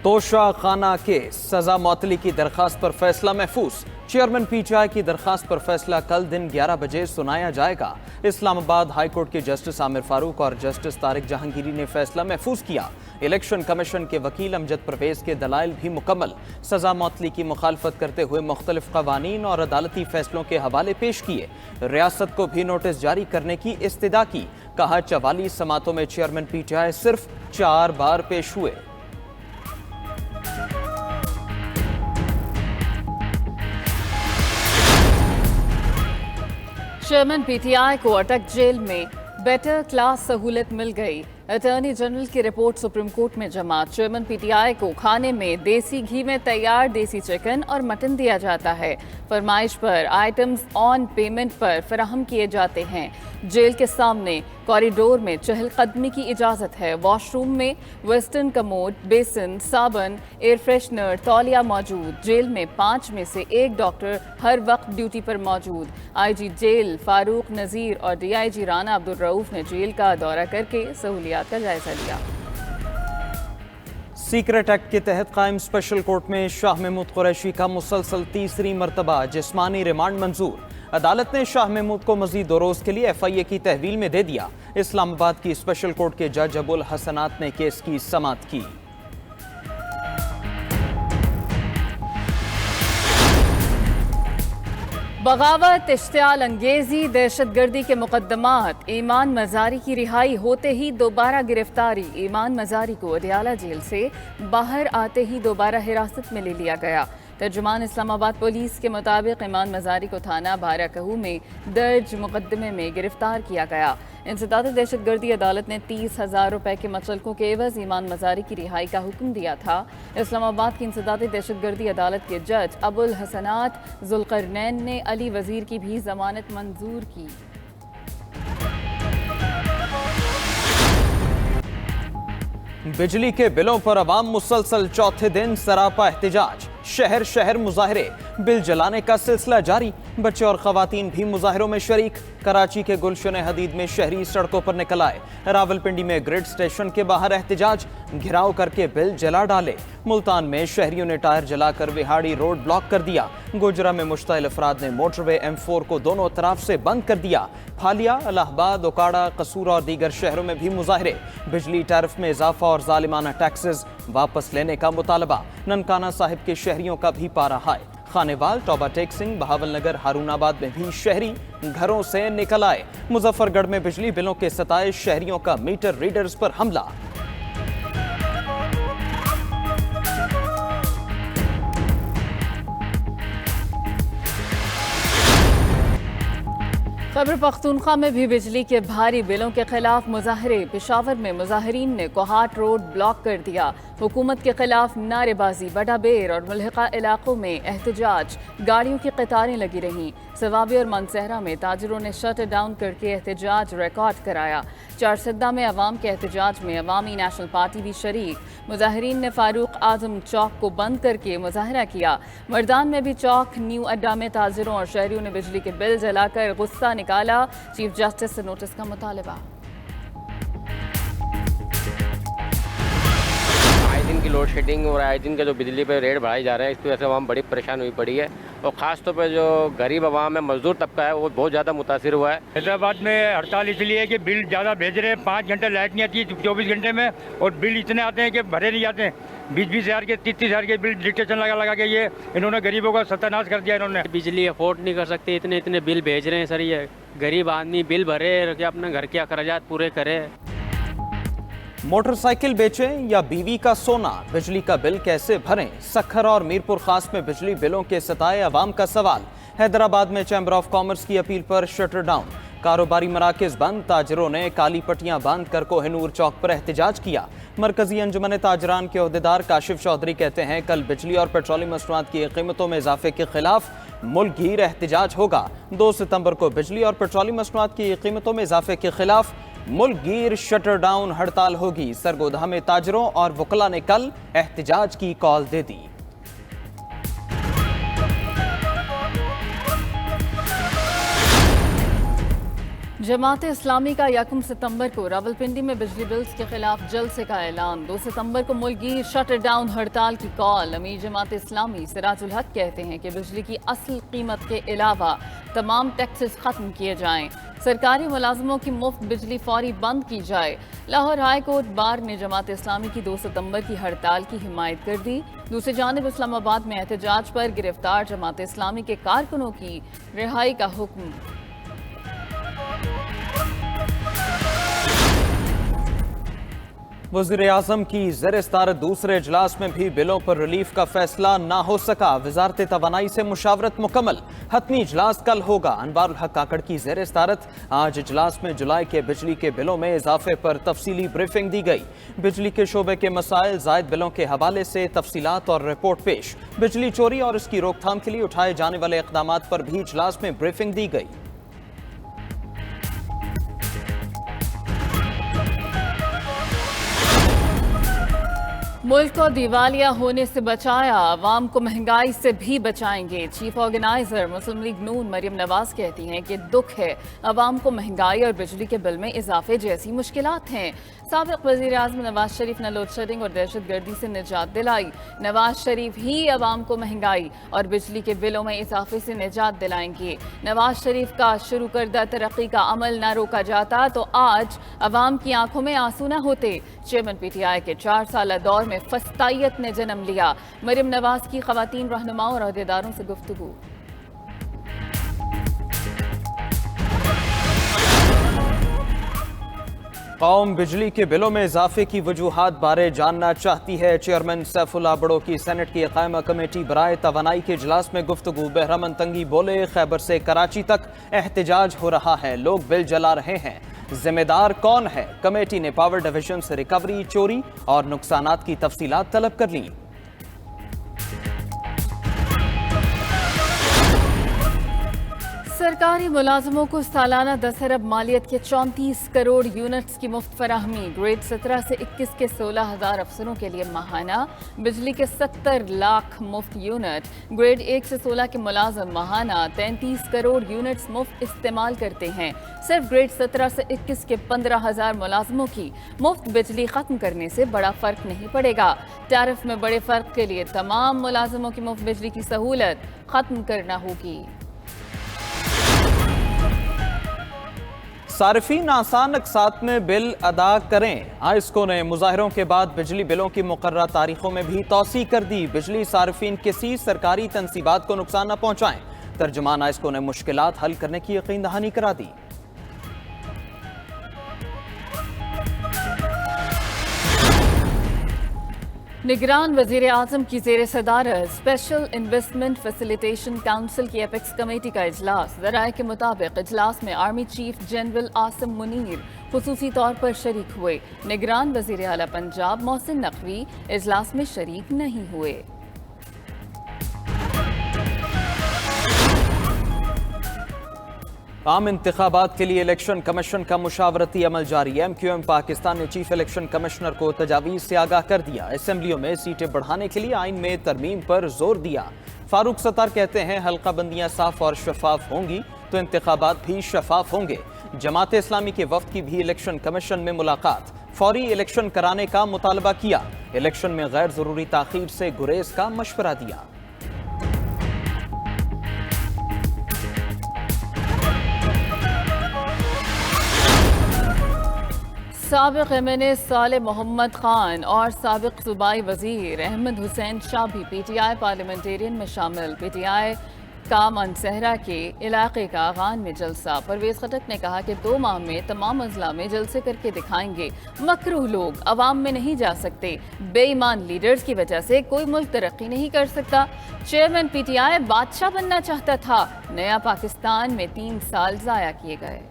तोशा खाना केस, सजा मुअत्तली की दरखास्त पर फैसला महफूज। चेयरमैन पीटीआई की दरखास्त पर फैसला कल दिन 11 बजे सुनाया जाएगा। इस्लामाबाद हाई कोर्ट के जस्टिस आमिर फारूक और जस्टिस तारिक जहांगीरी ने फैसला महफूज किया। इलेक्शन कमीशन के वकील अमजद परवेज के दलाइल भी मुकम्मल। सजा मुअत्तली की मुखालफत करते हुए मुख्तलिफ कवानीन और अदालती फैसलों के हवाले पेश किए। रियासत को भी नोटिस जारी करने की इस्तदा की। कहा 44 समातों में चेयरमैन पीटीआई सिर्फ 4 बार पेश हुए। चेयरमैन पीटीआई को अटक जेल में बेटर क्लास सहूलत मिल गई। अटॉर्नी जनरल की रिपोर्ट सुप्रीम कोर्ट में जमा। चेयरमैन पीटीआई को खाने में देसी घी में तैयार देसी चिकन और मटन दिया जाता है। फरमाइश पर आइटम्स ऑन पेमेंट पर फराहम किए जाते हैं। जेल के सामने कॉरिडोर में चहलकदमी की इजाज़त है। वॉशरूम में वेस्टर्न कमोड, बेसिन, साबन, एयर फ्रेशनर, तौलिया मौजूद। जेल में 5 में से 1 डॉक्टर हर वक्त ड्यूटी पर मौजूद। आईजी जेल फारूक नज़ीर और डीआईजी राना अब्दुल रऊफ ने जेल का दौरा करके सहूलियात का जायजा लिया। सीक्रेट एक्ट के तहत कायम स्पेशल कोर्ट में शाह महमूद कुरैशी का मुसलसल तीसरी मरतबा जिस्मानी रिमांड मंजूर। अदालत ने शाह महमूद को मजीद 2 रोज के लिए FIA की तहवील में दे दिया। इस्लामाबाद की स्पेशल कोर्ट के जज अबुल हसनात ने केस की समाअत की। बगावत, इश्तियाल अंगेजी, दहशतगर्दी के मुकदमात। ईमान मजारी की रिहाई होते ही दोबारा गिरफ्तारी। ईमान मजारी को अडियाला जेल से बाहर आते ही दोबारा हिरासत में ले लिया गया। तर्जुमान इस्लामाबाद पुलिस के मुताबिक ईमान मजारी को थाना बाराकहू में दर्ज मुकदमे में गिरफ्तार किया गया। इंसदाद दहशतगर्दी अदालत ने 30,000 रुपए के मचलकों के एवज ईमान मजारी की रिहाई का हुक्म दिया था। इस्लामाबाद की इंसदाद दहशतगर्दी अदालत के जज अबुल हसनात जुल्करनैन ने अली वजीर की भी जमानत मंजूर की। बिजली के बिलों पर अवाम मुसलसल चौथे दिन सरापा एहतजाज। शहर शहर मुजाहरे, बिल जलाने का सिलसिला जारी। बच्चे और खवातीन भी मुजाहरों में शरीक। कराची के गुलशन हदीद में शहरी सड़कों पर निकल आए। रावलपिंडी में ग्रिड स्टेशन के बाहर एहतजाज, घेराव करके बिल जला डाले। मुल्तान में शहरियों ने टायर जलाकर विहाड़ी रोड ब्लॉक कर दिया। गुजरा में मुश्ताइल अफराद ने मोटरवे M4 को दोनों तरफ से बंद कर दिया। फालिया, इलाहाबाद, ओकाड़ा, कसूरा और दीगर शहरों में भी मुजाहरे। बिजली टैरिफ में इजाफा और जालिमाना टैक्सेस वापस लेने का मुतालबा। ननकाना साहिब के शहरियों का भी पारा हाय। खानेवाल, टोबा टेक्सिंग, बहावलनगर, हारूनाबाद में भी शहरी घरों से निकल आए। मुजफ्फरगढ़ में बिजली बिलों के सताए शहरियों का मीटर रीडर्स पर हमला। खैबर पख्तूनख्वा में भी बिजली के भारी बिलों के खिलाफ मुजाहरे। पेशावर में मुजाहरीन ने कोहाट रोड ब्लॉक कर दिया। हुकूमत के खिलाफ नारेबाजी, बड़ा बेर और मुल्हिका इलाकों में एहतजाज। गाड़ियों की कतारें लगी रहीं। सवाबी और मनसहरा में ताजरों ने शट डाउन करके एहतजाज रिकॉर्ड कराया। चारसद्दा में अवाम के एहतजाज में अवामी नेशनल पार्टी भी शरीक। मुजाहरीन ने फारूक आजम चौक को बंद करके मुजाहरा किया। मर्दान में भी चौक न्यू अड्डा में ताजरों और शहरियों ने बिजली के बिल जलाकर गुस्सा निकाला। चीफ जस्टिस से नोटिस का मुतालबा। आए दिन की लोड शेडिंग और आए दिन के जो बिजली पे रेट बढ़ाए जा रहे हैं, इसकी वजह से आवाम बड़ी परेशान हुई पड़ी है। और ख़ास तौर पर जो गरीब आवाम है, मजदूर तबका है, वो बहुत ज़्यादा मुतासिर हुआ है। हैदराबाद में हड़ताल इसलिए है कि बिल ज़्यादा भेज रहे हैं। 5 घंटे लाइट नहीं आती 24 घंटे में, और बिल इतने आते हैं कि भरे नहीं जाते हैं। 20-20 हज़ार के 30-30 हज़ार के बिल डिटेक्शन लगा के ये इन्होंने गरीबों का सत्यानाश कर दिया। इन्होंने बिजली अफोर्ड नहीं कर सकते, इतने बिल भेज रहे हैं सर। ये गरीब आदमी बिल भरे कि अपने घर के अखराजात पूरे करे। मोटरसाइकिल बेचें या बीवी का सोना, बिजली का बिल कैसे भरें? सखर और मीरपुर खास में बिजली बिलों के सताए अवाम का सवाल। हैदराबाद में चैम्बर ऑफ कॉमर्स की अपील पर शटर डाउन। कारोबारी मराकज बंद। ताजरों ने काली पट्टियां बांध कर कोहिनूर चौक पर एहतजाज किया। मरकजी अंजुमन ताजरान के अहदेदार काशिफ चौधरी कहते हैं कल बिजली और पेट्रोलियम मसनूआत की कीमतों में इजाफे के खिलाफ मुल्क गिर एहतजाज होगा। 2 सितंबर को बिजली और पेट्रोलियम मसनूआत की कीमतों में इजाफे के खिलाफ मुल्क गिर शटर डाउन हड़ताल होगी। सरगोधा में ताजरों और वकला ने कल एहतजाज की कॉल दे दी। जमात इस्लामी का 1 सितंबर को रावलपिंडी में बिजली बिल्स के खिलाफ जलसे का ऐलान। 2 सितंबर को मुल्की शटर डाउन हड़ताल की कॉल। अमीर जमात इस्लामी सिराजुल हक कहते हैं कि बिजली की असल कीमत के अलावा तमाम टैक्सेस खत्म किए जाएं। सरकारी मुलाजमों की मुफ्त बिजली फौरी बंद की जाए। लाहौर हाई कोर्ट बार ने जमात इस्लामी की 2 सितंबर की हड़ताल की हिमायत कर दी। दूसरी जानिब इस्लामाबाद में एहतजाज पर गिरफ्तार जमात इस्लामी के कारकुनों की रिहाई का हुक्म। वज़ीर-ए-आज़म की ज़ेर-ए-सदारत दूसरे इजलास में भी बिलों पर रिलीफ का फैसला ना हो सका। वज़ारत तवानाई से मुशावरत मुकम्मल। हतमी इजलास कल होगा। अनवारुल हक काकड़ की ज़ेर-ए-सदारत आज इजलास में जुलाई के बिजली के बिलों में इजाफे पर तफसीली ब्रीफिंग दी गई। बिजली के शोबे के मसाइल, जायद बिलों के हवाले से तफसीलात और रिपोर्ट पेश। बिजली चोरी और इसकी रोकथाम के लिए उठाए जाने वाले इक़दामात पर भी इजलास में ब्रीफिंग दी गई। मुल्क को दिवालिया होने से बचाया, आवाम को महंगाई से भी बचाएंगे। चीफ ऑर्गेनाइजर मुस्लिम लीग नून मरियम नवाज कहती हैं कि दुख है आवाम को महंगाई और बिजली के बिल में इजाफे जैसी मुश्किलात हैं। साबिक वज़ीर आज़म नवाज शरीफ ने लोड शेडिंग और दहशतगर्दी से निजात दिलाई। नवाज शरीफ ही आवाम को महंगाई और बिजली के बिलों में इजाफे से निजात दिलाएंगे। नवाज शरीफ का शुरू करदा तरक्की का अमल न रोका जाता तो आज आवाम की आंखों में आंसू न होते। चेयरमैन PTI के 4 साल दौर में फस्तायत ने जन्म लिया। मरियम नवाज की खवातीन रहनुमाओं और अहदेदारों से गुफ्तगू। कौम बिजली के बिलों में इजाफे की वजूहात बारे जानना चाहती है। चेयरमैन सैफुल्लाह बड़ो की सेनेट की कायमा कमेटी बराए तवानाई के इजलास में गुफ्तगू। बहरमन तंगी बोले, खैबर से कराची तक एहतजाज हो रहा है, लोग बिल जला रहे हैं, जिम्मेदार कौन है? कमेटी ने पावर डिवीजन से रिकवरी, चोरी और नुकसानात की तफसीलात तलब कर ली। सरकारी मुलाजमों को सालाना 10 अरब मालियत के 34 करोड़ यूनिट्स की मुफ्त फराहमी। ग्रेड 17 से 21 के 16,000 अफसरों के लिए माहाना बिजली के 70 लाख मुफ्त यूनिट। ग्रेड 1 से 16 के मुलाजम माहाना 33 करोड़ यूनिट्स मुफ्त इस्तेमाल करते हैं। सिर्फ ग्रेड 17 से 21 के 15,000 मुलाजमों की मुफ्त बिजली खत्म करने से बड़ा फर्क नहीं पड़ेगा। टैरिफ में बड़े फर्क के लिए तमाम मुलाजमों की मुफ्त बिजली की सहूलत खत्म करना होगी। सारिफीन आसान अक़सात में बिल अदा करें। आइस्को ने मुजाहिरों के बाद बिजली बिलों की मुकर्ररा तारीखों में भी तौसी कर दी। बिजली सारिफीन किसी सरकारी तनसीबात को नुकसान न पहुंचाएं। तर्जुमान आइस्को ने मुश्किलात हल करने की यकीन दहानी करा दी। निगरान वज़ीर आज़म की ज़ेर सदारत स्पेशल इन्वेस्टमेंट फैसिलिटेशन काउंसिल की एपेक्स कमेटी का इजलास। ज़राए के मुताबिक इजलास में army chief general Asim Munir खुसूसी तौर पर शरीक हुए। निगरान वज़ीर आला पंजाब मोहसिन नकवी इजलास में शरीक नहीं हुए। आम इंतखाबात के लिए इलेक्शन कमीशन का मुशावरती अमल जारी। MQM पाकिस्तान ने चीफ इलेक्शन कमिश्नर को तजावीज़ से आगाह कर दिया। असेंबलियों में सीटें बढ़ाने के लिए आइन में तरमीम पर जोर दिया। फारूक सत्तार कहते हैं हल्का बंदियां साफ और शफाफ होंगी तो इंतखाबात भी शफाफ होंगे। जमात इस्लामी के वफ्द की भी इलेक्शन कमीशन में मुलाकात। फौरी इलेक्शन कराने का मुतालबा किया। इलेक्शन में गैर जरूरी ताखीर से गुरेज का मशवरा दिया। साबिक MNA साले मोहम्मद खान और साबिक सूबाई वजीर अहमद हुसैन शाह भी PTI पार्लियामेंटेरियन में शामिल। PTI का मनसहरा के इलाके का आगान में जलसा। परवेज खटक ने कहा कि 2 माह में तमाम अजला में जलसे करके दिखाएंगे। मकरूह लोग अवाम में नहीं जा सकते। बेईमान लीडर्स की वजह से कोई मुल्क तरक्की नहीं कर सकता। चेयरमैन PTI बादशाह बनना चाहता था। नया पाकिस्तान में 3 साल जाया किए गए।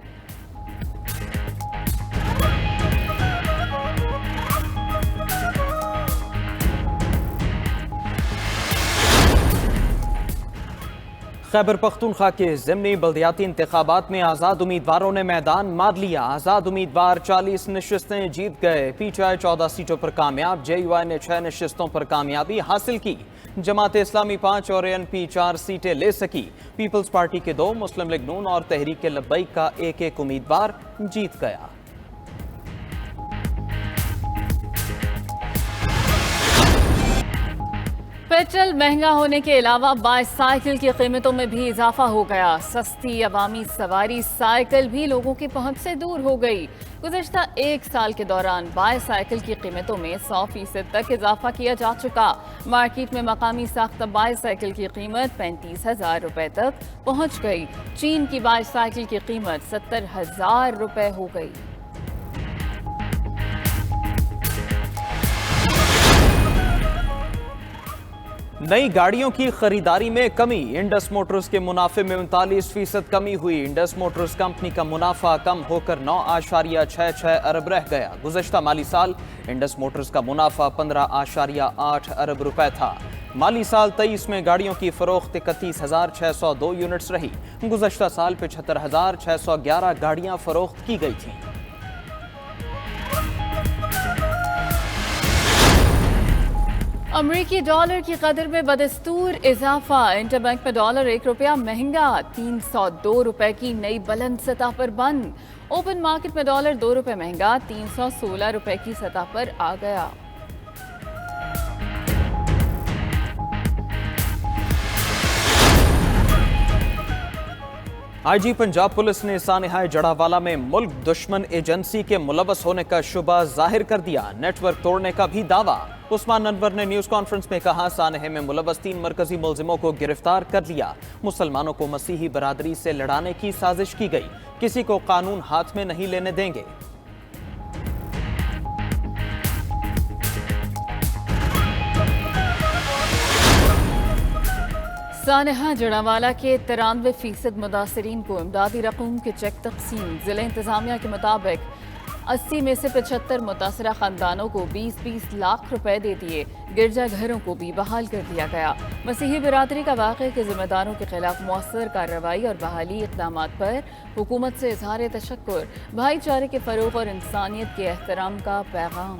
खैबर पख्तूनख्वा के ज़िमनी बल्दियाती इंतखाबात में आज़ाद उम्मीदवारों ने मैदान मार लिया। आज़ाद उम्मीदवार 40 नशिस्तें जीत गए। PTI 14 सीटों पर कामयाब। JUI ने 6 नशिस्तों पर कामयाबी हासिल की। जमात इस्लामी 5 और ANP 4 सीटें ले सकी। पीपल्स पार्टी के 2, मुस्लिम लीग नून और तहरीक लब्बैक का एक उम्मीदवार जीत गया। पेट्रोल महंगा होने के अलावा बाईसाइकिल की कीमतों में भी इजाफा हो गया। सस्ती अवामी सवारी साइकिल भी लोगों की पहुंच से दूर हो गई। गुज़श्ता 1 साल के दौरान बाईसाइकिल की कीमतों में 100% तक इजाफा किया जा चुका। मार्केट में मकामी साख्ता बाईसाइकिल की कीमत 35,000 रुपए तक पहुंच गई। चीन की बाईसाइकिल की कीमत 70,000 रुपए हो गई। नई गाड़ियों की खरीदारी में कमी। इंडस मोटर्स के मुनाफे में 39% कमी हुई। इंडस मोटर्स कंपनी का मुनाफा कम होकर 9.66 अरब रह गया। गुज़श्ता माली साल इंडस मोटर्स का मुनाफा 15.8 अरब रुपए था। माली साल 23 में गाड़ियों की फरोख्त 31,602 यूनिट्स रही। गुज़श्ता साल 75,611 गाड़ियां फरोख्त की गई थीं। अमरीकी डॉलर की कदर में बदस्तूर इजाफा। इंटरबैंक में डॉलर 1 रुपया महंगा 302 रुपए की नई बुलंद सतह पर बंद। ओपन मार्केट में डॉलर 2 रुपए महंगा 316 रुपए की सतह पर आ गया। IG पंजाब पुलिस ने सानेहाय जड़ावाला में मुल्क दुश्मन एजेंसी के मुलव्वस होने का शुबा जाहिर कर दिया। नेटवर्क तोड़ने का भी दावा। उस्मान अनवर ने न्यूज कॉन्फ्रेंस में कहा, सानेहे में मुलव्वस 3 मरकजी मुलजिमों को गिरफ्तार कर लिया। मुसलमानों को मसीही बरादरी से लड़ाने की साजिश की गई। किसी को कानून हाथ में नहीं लेने देंगे। सानेहा जड़ावाला के 93% मुतासरीन को इमदादी रकूम के चेक तकसीम। जिला इंतजामिया के मुताबिक 80 में से 75 मुतासरा खानदानों को 20-20 लाख रुपए दे दिए। गिरजाघरों को भी बहाल कर दिया गया। मसीही बिरादरी का वाक़े के जिम्मेदारों के खिलाफ मौसर कार्रवाई और बहाली इक़दाम पर हुकूमत से इजहार तशक्कुर, भाईचारे के फ़रोग़ और इंसानियत के एहतराम का पैगाम।